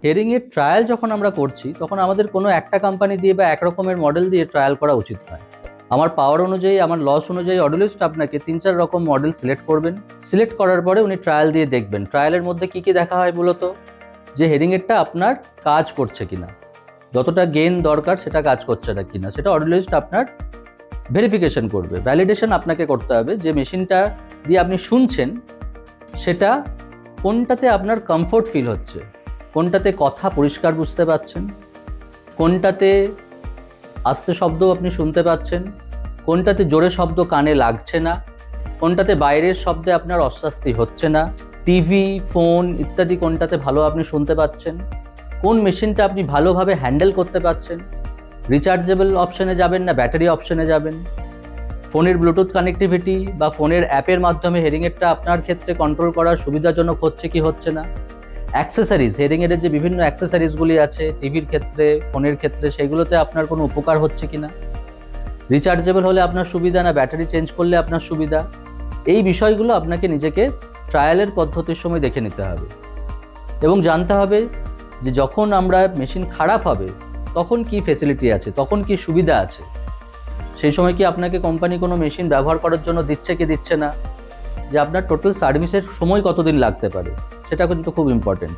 হেরিংয়ের trial যখন আমরা করছি তখন আমাদের কোনো একটা কোম্পানি দিয়ে বা এক রকমের মডেল দিয়ে ট্রায়াল করা উচিত নয়। আমার পাওয়ার অনুযায়ী, আমার লস অনুযায়ী অডিওলজিস্ট আপনাকে 3-4 রকম মডেল সিলেক্ট করবেন। সিলেক্ট করার পরে উনি ট্রায়াল দিয়ে দেখবেন। ট্রায়ালের মধ্যে কী কী দেখা হয় মূলত, যে হেরিংয়েরটা আপনার কাজ করছে কিনা, যতটা গেইন দরকার সেটা কাজ করছে না কিনা, সেটা অডিওলজিস্ট আপনার ভেরিফিকেশন করবে। ভ্যালিডেশন আপনাকে করতে হবে যে মেশিনটা দিয়ে আপনি শুনছেন সেটা কোনটাতে আপনার কমফোর্ট ফিল হচ্ছে, কোনটাতে কথা পরিষ্কার বুঝতে পাচ্ছেন, কোনটাতে আস্তে শব্দ আপনি শুনতে পাচ্ছেন, কোনটাতে জোরে শব্দ কানে লাগছে না, কোনটাতে বাইরের শব্দে আপনার অস্বস্তি হচ্ছে না, টিভি, ফোন ইত্যাদি কোনটাতে ভালো আপনি শুনতে পাচ্ছেন, কোন মেশিনটা আপনি ভালোভাবে হ্যান্ডেল করতে পাচ্ছেন, রিচার্জেবল অপশানে যাবেন না ব্যাটারি অপশানে যাবেন, ফোনের ব্লুটুথ কানেক্টিভিটি বা ফোনের অ্যাপের মাধ্যমে হেরিংয়েরটা আপনার ক্ষেত্রে কন্ট্রোল করার সুবিধাজনক হচ্ছে কি হচ্ছে না, অ্যাক্সেসরিজ, হেরিংয়ের যে বিভিন্ন অ্যাক্সেসরিজগুলি আছে টিভির ক্ষেত্রে, ফোনের ক্ষেত্রে, সেগুলোতে আপনার কোনো উপকার হচ্ছে কি না, রিচার্জেবল হলে আপনার সুবিধা না ব্যাটারি চেঞ্জ করলে আপনার সুবিধা, এই বিষয়গুলো আপনাকে নিজেকে ট্রায়ালের পদ্ধতির সময় দেখে নিতে হবে এবং জানতে হবে যে যখন আমরা মেশিন খারাপ হবে তখন কি ফেসিলিটি আছে, তখন কি সুবিধা আছে, সেই সময় কি আপনাকে কোম্পানি কোনো মেশিন ব্যবহার করার জন্য দিচ্ছে কি দিচ্ছে না, যে আপনার টোটাল সার্ভিসের সময় কতদিন লাগতে পারে, সেটা কিন্তু খুব ইম্পর্টেন্ট।